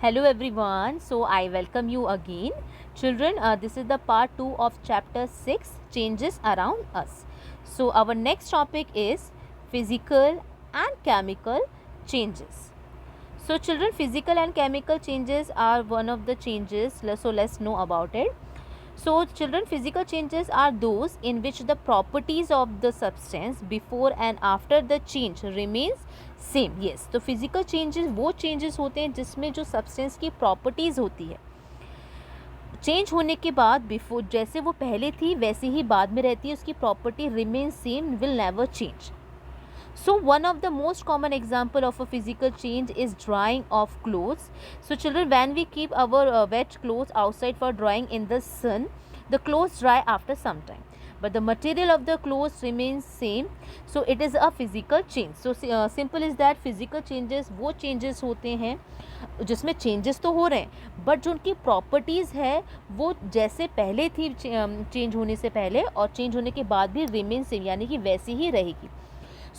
Hello everyone, so I welcome you again. Children, this is the part 2 of chapter 6, changes around us. So our next topic is physical and chemical changes. So children, physical and chemical changes are one of the changes, so let's know about it. So children, physical changes are those in which the properties of the substance before and after the change remains same. Yes, तो physical changes वो changes होते हैं जिसमें जो substance की properties होती है change होने के बाद बिफोर जैसे वो पहले थी वैसे ही बाद में रहती है, उसकी property remain same, will never change. So one of the most common example of a physical change is drying of clothes. So children, when we keep our wet clothes outside for drying in the sun, the clothes dry after some time, but the material of the clothes remains same. So it is a physical change. So simple is that physical changes वो changes होते हैं जिसमें changes तो हो रहे हैं but जो उनकी प्रॉपर्टीज़ है वो जैसे पहले थी चेंज होने से पहले और चेंज होने के बाद भी रिमेन सेम, यानी कि वैसी ही रहेगी.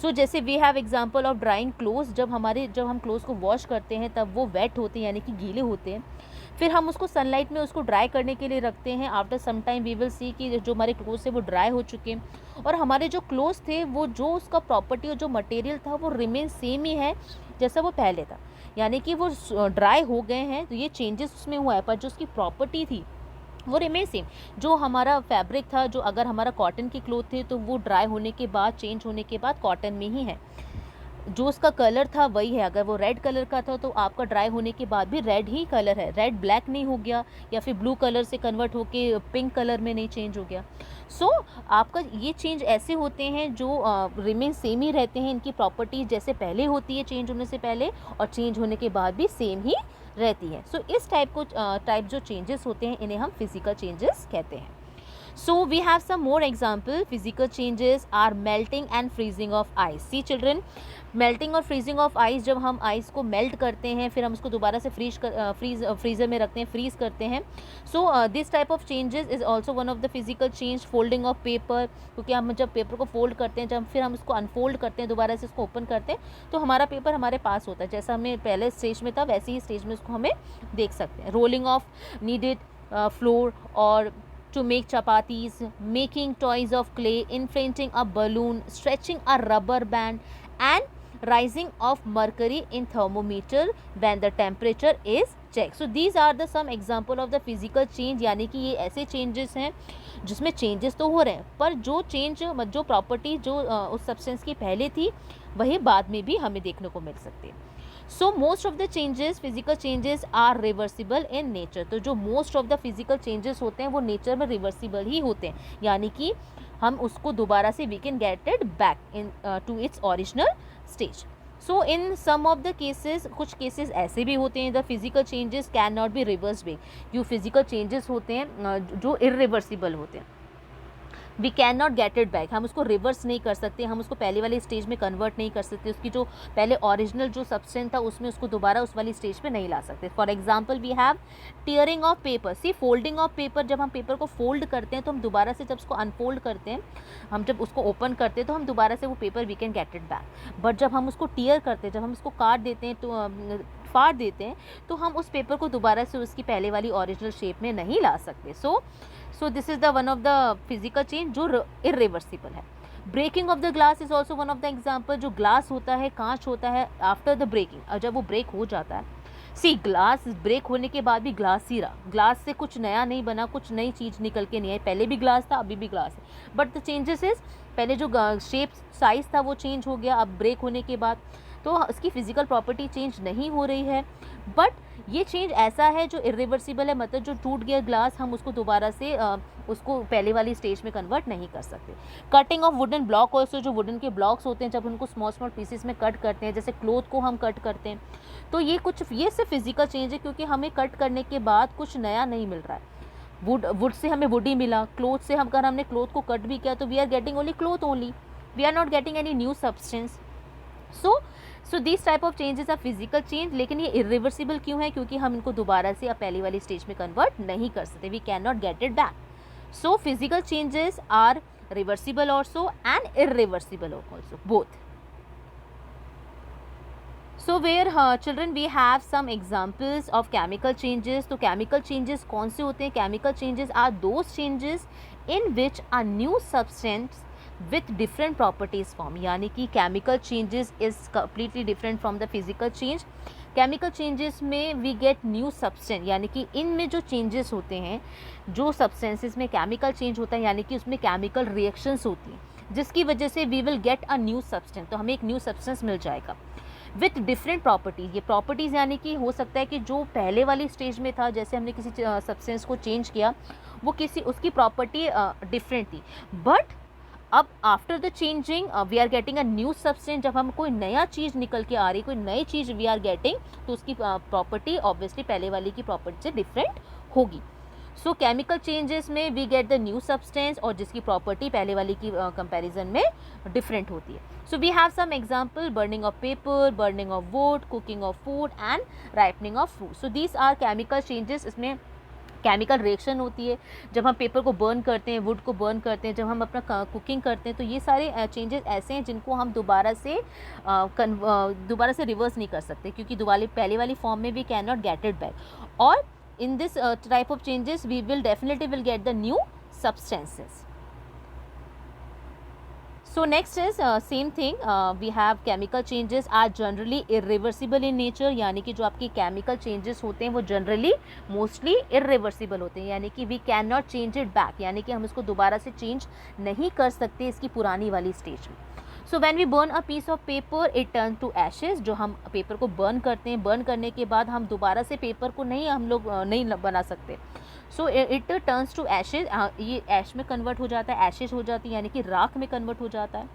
सो जैसे we have example of drying clothes. जब हम क्लोथ्स को वॉश करते हैं तब वो वेट होते हैं, यानी कि गीले होते हैं. फिर हम उसको सनलाइट में उसको ड्राई करने के लिए रखते हैं. After some time we will see कि जो हमारे क्लोथ्स है वो ड्राई हो चुके हैं और हमारे जो क्लोथ्स थे वो जो उसका प्रॉपर्टी और जो मटेरियल था वो रिमेन सेम ही है जैसा वो पहले था, यानी कि वो ड्राई हो गए हैं. तो ये चेंजेस उसमें हुआ है पर जो उसकी प्रॉपर्टी थी वो रिमेन सेम. जो हमारा फैब्रिक था, जो अगर हमारा कॉटन की क्लोथ थे तो वो ड्राई होने के बाद चेंज होने के बाद कॉटन में ही है. जो उसका कलर था वही है. अगर वो रेड कलर का था तो आपका ड्राई होने के बाद भी रेड ही कलर है, रेड ब्लैक नहीं हो गया या फिर ब्लू कलर से कन्वर्ट होके पिंक कलर में नहीं चेंज हो गया. सो आपका ये चेंज ऐसे होते हैं जो रिमेन सेम ही रहते हैं. इनकी प्रॉपर्टीज जैसे पहले होती है चेंज होने से पहले और चेंज होने के बाद भी सेम ही रहती है. सो इस टाइप जो चेंजेस होते हैं इन्हें हम फिजिकल चेंजेस कहते हैं. So we have some more example. Physical changes are melting and freezing of ice. See children, melting और freezing of ice, जब हम ice को melt करते हैं फिर हम उसको दोबारा से फ्रीज़र में रखते हैं, फ्रीज़ करते हैं. So this type of changes is also one of the physical change. Folding of paper, क्योंकि हम जब पेपर को फोल्ड करते हैं, जब फिर हम उसको अनफोल्ड करते हैं, दोबारा से उसको ओपन करते हैं तो हमारा पेपर हमारे पास होता है. जैसा हमें पहले स्टेज में था वैसे ही स्टेज में उसको हमें देख सकते हैं. रोलिंग ऑफ नीडेड फ्लोर और to make chapatis, making toys of clay, inflating a balloon, stretching a rubber band and rising of mercury in thermometer when the temperature is checked. So these are the some example of the physical change, यानी कि ये ऐसे changes हैं जिसमें changes तो हो रहे हैं पर जो प्रॉपर्टी जो उस सब्सटेंस की पहले थी वही बाद में भी हमें देखने को मिल सकती है. So most of the changes, physical changes are reversible in nature. तो जो most of the physical changes होते हैं वो नेचर में रिवर्सिबल ही होते हैं, यानी कि हम उसको दोबारा से we can get it back in to its original stage. So in some of the cases, कुछ केसेस ऐसे भी होते हैं the physical changes can not be reverse back. जो फिजिकल चेंजेस होते हैं जो इरिवर्सिबल होते हैं, we can not get it back. हम उसको रिवर्स नहीं कर सकते, हम उसको पहले वाली स्टेज में कन्वर्ट नहीं कर सकते. उसकी जो पहले ओरिजिनल जो सब्सटेंस था उसमें उसको दोबारा उस वाली स्टेज पे नहीं ला सकते. For example we have tearing of paper. See folding of paper, जब हम पेपर को फोल्ड करते हैं तो हम दोबारा से जब उसको अनफोल्ड करते हैं, हम जब उसको ओपन करते हैं तो हम दोबारा से वो paper we can get it back. But जब हम उसको टीयर करते हैं, जब हम उसको काट देते हैं तो फाड़ देते हैं तो हम उस पेपर को दोबारा से उसकी पहले वाली ओरिजिनल शेप में नहीं ला सकते. So this is the one of the physical change जो इरिवर्सिबल है. Breaking of the glass is also one of the example. जो ग्लास होता है, कांच होता है, आफ्टर द ब्रेकिंग, और जब वो ब्रेक हो जाता है, सी ग्लास ब्रेक होने के बाद भी ग्लास ही रहा. ग्लास से कुछ नया नहीं बना, कुछ नई चीज़ निकल के नहीं आई. पहले भी ग्लास था, अभी भी ग्लास है, बट द चेंजेस इज पहले जो शेप साइज था वो चेंज हो गया. अब ब्रेक होने के बाद तो उसकी फिजिकल प्रॉपर्टी चेंज नहीं हो रही है, बट ये चेंज ऐसा है जो इरिवर्सिबल है. मतलब जो टूट गया ग्लास, हम उसको दोबारा से उसको पहले वाली स्टेज में कन्वर्ट नहीं कर सकते. Cutting of wooden block also. जो वुडन के ब्लॉक्स होते हैं जब उनको स्मॉल स्मॉल पीसेस में कट करते हैं, जैसे क्लोथ को हम कट करते हैं, तो ये सिर्फ फिजिकल चेंज है क्योंकि हमें कट करने के बाद कुछ नया नहीं मिल रहा है. वुड से हमें वुड ही मिला. क्लोथ से अगर हमने क्लोथ को कट भी किया तो we are getting only cloth only, we are not getting any new substance. So this type of changes are physical change. लेकिन ये इरिवर्सिबल क्यों है? क्योंकि हम इनको दोबारा से पहली वाली स्टेज में कन्वर्ट नहीं कर सकते. We can not get it back. So physical changes are reversible also and irreversible also, both. So where children we have some examples of chemical changes. तो chemical changes कौन से होते हैं? Chemical changes are those changes in which a new substance with different properties form. यानी कि chemical changes is completely different from the physical change. Chemical changes में we get new substance, यानी कि इनमें जो चेंजेस होते हैं, जो सब्सटेंसेस में केमिकल चेंज होता है, यानी कि उसमें केमिकल रिएक्शंस होती हैं जिसकी वजह से we will get a new substance, तो हमें एक न्यू सब्सटेंस मिल जाएगा विथ डिफरेंट प्रॉपर्टीज़। ये प्रॉपर्टीज़ यानी कि हो सकता है कि जो पहले वाली स्टेज में था, जैसे हमने किसी सब्सटेंस को चेंज किया, वो किसी उसकी प्रॉपर्टी डिफरेंट थी, बट अब after the changing we are getting a new substance. जब हम कोई नया चीज़ निकल के आ रही, कोई नई चीज़ वी आर गेटिंग, तो उसकी प्रॉपर्टी ऑब्वियसली पहले वाली की प्रॉपर्टी से डिफरेंट होगी। सो केमिकल चेंजेस में we get the new substance और जिसकी प्रॉपर्टी पहले वाली की कंपैरिजन में डिफरेंट होती है। So we have some example: burning of paper, burning of wood, cooking of food and ripening of fruit. So these are chemical changes. इसमें chemical reaction होती है जब हम पेपर को बर्न करते हैं, वुड को बर्न करते हैं, जब हम अपना कुकिंग करते हैं, तो ये सारे चेंजेस ऐसे हैं जिनको हम दोबारा से रिवर्स नहीं कर सकते, क्योंकि दोबारा पहले वाली फॉर्म में we can not get it back. और in this type of changes we will definitely get the new substances. So next is same thing, we have chemical changes are generally irreversible in nature, यानी कि जो आपकी chemical changes होते हैं वो generally mostly irreversible होते हैं, यानी कि we cannot change it back, यानी कि हम इसको दोबारा से change नहीं कर सकते इसकी पुरानी वाली stage में। So when we burn a piece of paper it turn to ashes. जो हम पेपर को बर्न करते हैं, बर्न करने के बाद हम दोबारा से पेपर को हम लोग नहीं बना सकते। So it turns to ashes, ये ऐश में कन्वर्ट हो जाता है, एशेज हो जाती है, यानी कि राख में कन्वर्ट हो जाता है।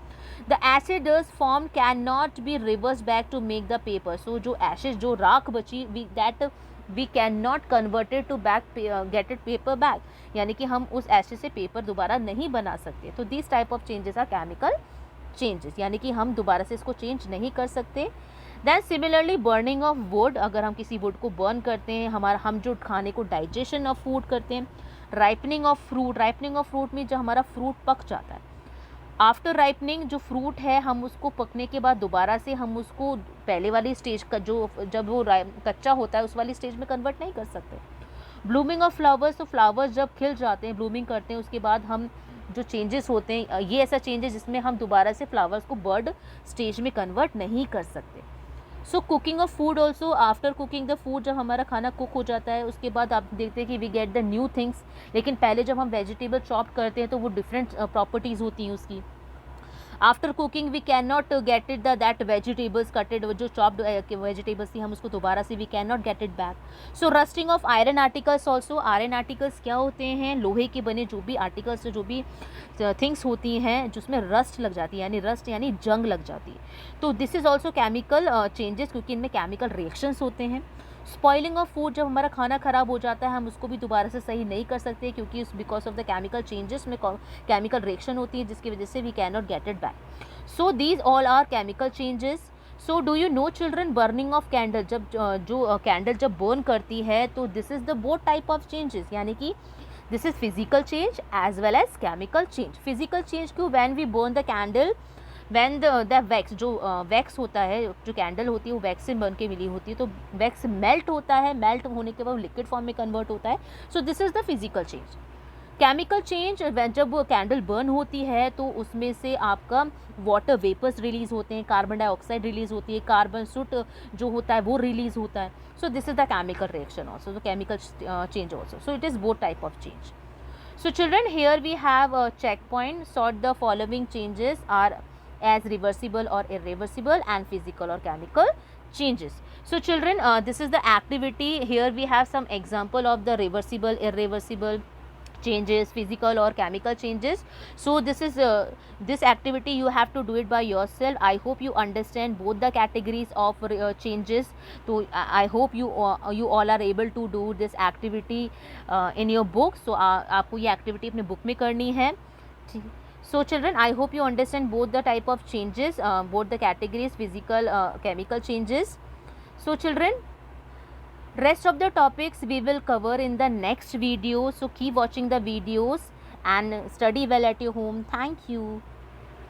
The acids form can not be reverse back to make the paper. So जो एशेज, जो राख बची, we can not converted to back get it paper back, यानी कि हम उस एशेज से पेपर दोबारा नहीं बना सकते। तो this type of changes are chemical changes, यानी कि हम दोबारा से इसको चेंज नहीं कर सकते। Then similarly burning of wood, अगर हम किसी वुड को बर्न करते हैं, हम जो खाने को डाइजेशन ऑफ फूड करते हैं। Ripening of fruit, ripening of fruit में जब हमारा फ्रूट पक जाता है, आफ्टर राइपनिंग जो फ्रूट है, हम उसको पकने के बाद दोबारा से हम उसको पहले वाली स्टेज का जब वो कच्चा होता है उस वाली स्टेज में कन्वर्ट नहीं कर सकते। ब्लूमिंग ऑफ फ्लावर्स, तो फ्लावर्स जब खिल जाते हैं, ब्लूमिंग करते हैं, उसके बाद हम जो चेंजेस होते हैं, ये ऐसा चेंजेस जिसमें हम दोबारा से फ्लावर्स को बर्ड स्टेज में कन्वर्ट नहीं कर सकते। So cooking of food also, after cooking the food, जब हमारा खाना कुक हो जाता है उसके बाद आप देखते हैं कि we get the new things. लेकिन पहले जब हम वेजिटेबल चॉप करते हैं तो वो डिफरेंट प्रॉपर्टीज़ होती हैं उसकी। After cooking we can not get it that vegetables cutted, जो चॉप्ड वेजिटेबल्स थी हम उसको दोबारा से we can not get it back. So rusting of iron articles also, iron articles क्या होते हैं? लोहे के बने जो भी आर्टिकल्स, जो भी थिंग्स होती हैं जिसमें रस्ट लग जाती है, यानी रस्ट यानी जंग लग जाती है। तो this is also chemical changes, क्योंकि इनमें केमिकल रिएक्शंस होते हैं। स्पॉइलिंग ऑफ फूड, जब हमारा खाना ख़राब हो जाता है हम उसको भी दोबारा से सही नहीं कर सकते, क्योंकि because of the chemical changes में केमिकल रिएक्शन होती है जिसकी वजह से we can not get it back. So these all are chemical changes. So do you know children, burning of candle, जब जो कैंडल जब बर्न करती है तो this is the both type of changes, यानी कि this is physical change as well as chemical change. Physical change क्यों? When we burn the candle, when the wax, जो वैक्स होता है, जो कैंडल होती है वो वैक्स से बन के मिली होती है, तो वैक्स मेल्ट होता है, मेल्ट होने के बाद लिक्विड फॉर्म में कन्वर्ट होता है। सो this is the physical change. Chemical change, जब वो कैंडल बर्न होती है तो उसमें से आपका वाटर वेपर्स रिलीज़ होते हैं, कार्बन डाइऑक्साइड रिलीज़ होती है, कार्बन सूट जो होता है वो रिलीज़ होता है। सो this is the chemical reaction also, the chemical change also. So it is both type of change. So children, here we have a checkpoint. Sort the following changes are as reversible or irreversible and physical or chemical changes. So children, this is the activity. Here we have some example of the reversible, irreversible changes, physical or chemical changes. So this is this activity you have to do it by yourself. I hope you understand both the categories of changes. So I hope you all are able to do this activity in your book. So आपको ये activity अपने book में करनी है। So children, I hope you understand both the type of changes, both the categories, physical, chemical changes. So children, rest of the topics we will cover in the next video. So keep watching the videos and study well at your home. Thank you.